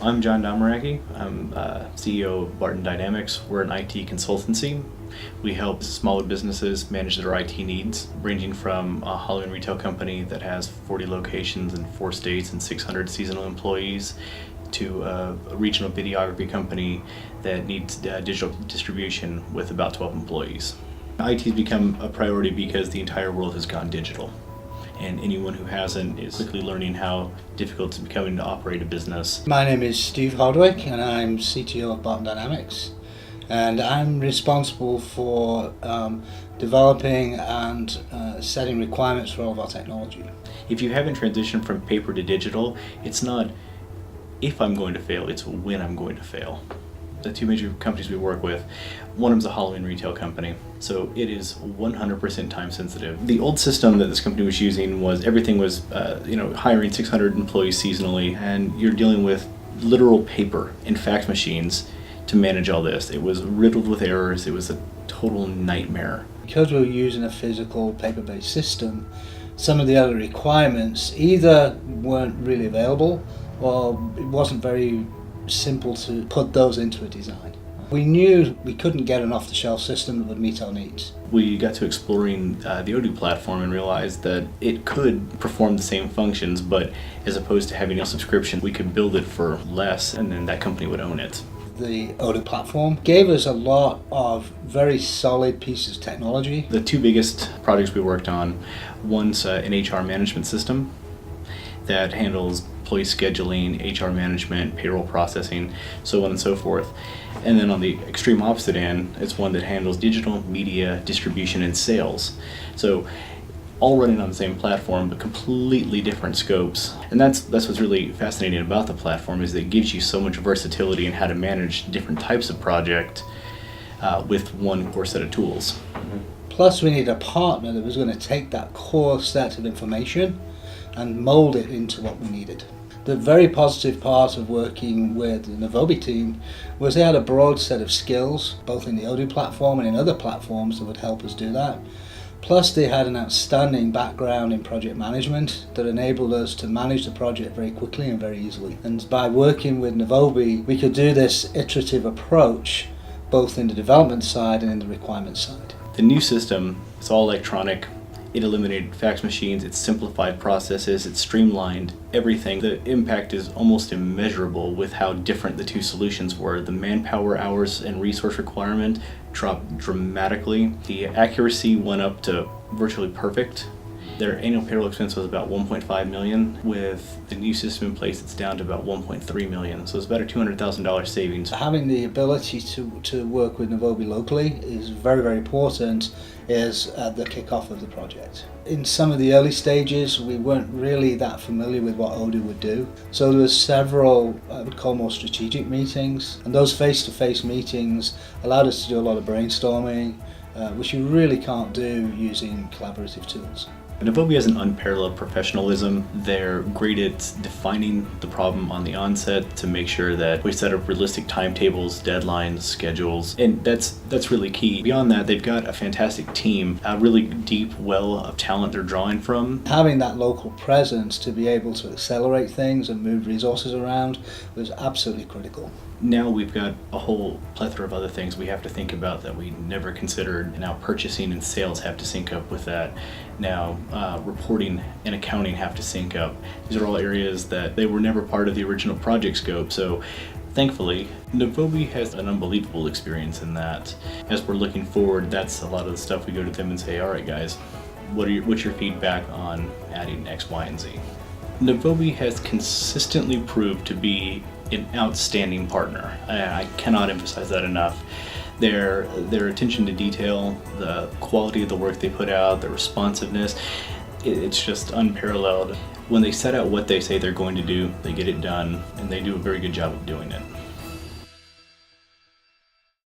I'm John Domaraki. I'm CEO of Barton Dynamics. We're an IT consultancy. We help smaller businesses manage their IT needs, ranging from a Halloween retail company that has 40 locations in 4 states and 600 seasonal employees, to a regional videography company that needs digital distribution with about 12 employees. IT has become a priority because the entire world has gone digital. And anyone who hasn't is quickly learning how difficult it's becoming to operate a business. My name is Steve Hardwick and I'm CTO of Barton Dynamics, and I'm responsible for developing and setting requirements for all of our technology. If you haven't transitioned from paper to digital, it's not if I'm going to fail, it's when I'm going to fail. The 2 major companies we work with, one of them's a Halloween retail company, so it is 100% time sensitive. The old system that this company was using was everything was hiring 600 employees seasonally, and you're dealing with literal paper and fax machines to manage all this. It was riddled with errors. It was a total nightmare. Because we were using a physical paper-based system, some of the other requirements either weren't really available or it wasn't very simple to put those into a design. We knew we couldn't get an off-the-shelf system that would meet our needs. We got to exploring the Odoo platform and realized that it could perform the same functions, but as opposed to having a subscription, we could build it for less and then that company would own it. The Odoo platform gave us a lot of very solid pieces of technology. The 2 biggest projects we worked on, one's an HR management system that handles employee scheduling, HR management, payroll processing, so on and so forth. And then on the extreme opposite end, it's one that handles digital media distribution and sales. So all running on the same platform, but completely different scopes. And that's what's really fascinating about the platform, is that it gives you so much versatility in how to manage different types of project with one core set of tools. Plus we needed a partner that was going to take that core set of information and mold it into what we needed. The very positive part of working with the Novobi team was they had a broad set of skills, both in the Odoo platform and in other platforms that would help us do that. Plus they had an outstanding background in project management that enabled us to manage the project very quickly and very easily. And by working with Novobi, we could do this iterative approach both in the development side and in the requirement side. The new system, it's all electronic. It eliminated fax machines, it simplified processes, it streamlined everything. The impact is almost immeasurable with how different the 2 solutions were. The manpower hours and resource requirement dropped dramatically. The accuracy went up to virtually perfect. Their annual payroll expense was about $1.5 million. With the new system in place, it's down to about $1.3 million. So it's about a $200,000 savings. Having the ability to work with Novobi locally is very, very important is at the kickoff of the project. In some of the early stages, we weren't really that familiar with what Odoo would do. So there were several, I would call more strategic meetings. And those face-to-face meetings allowed us to do a lot of brainstorming, which you really can't do using collaborative tools. Novobi has an unparalleled professionalism. They're great at defining the problem on the onset to make sure that we set up realistic timetables, deadlines, schedules, and that's really key. Beyond that, they've got a fantastic team, a really deep well of talent they're drawing from. Having that local presence to be able to accelerate things and move resources around was absolutely critical. Now we've got a whole plethora of other things we have to think about that we never considered. Now purchasing and sales have to sync up with that. Now reporting and accounting have to sync up. These are all areas that they were never part of the original project scope. So thankfully, Novobi has an unbelievable experience in that. As we're looking forward, that's a lot of the stuff we go to them and say, all right guys, what's your feedback on adding X, Y, and Z? Novobi has consistently proved to be an outstanding partner. I cannot emphasize that enough. Their attention to detail, the quality of the work they put out, the responsiveness, it's just unparalleled. When they set out what they say they're going to do, they get it done, and they do a very good job of doing it.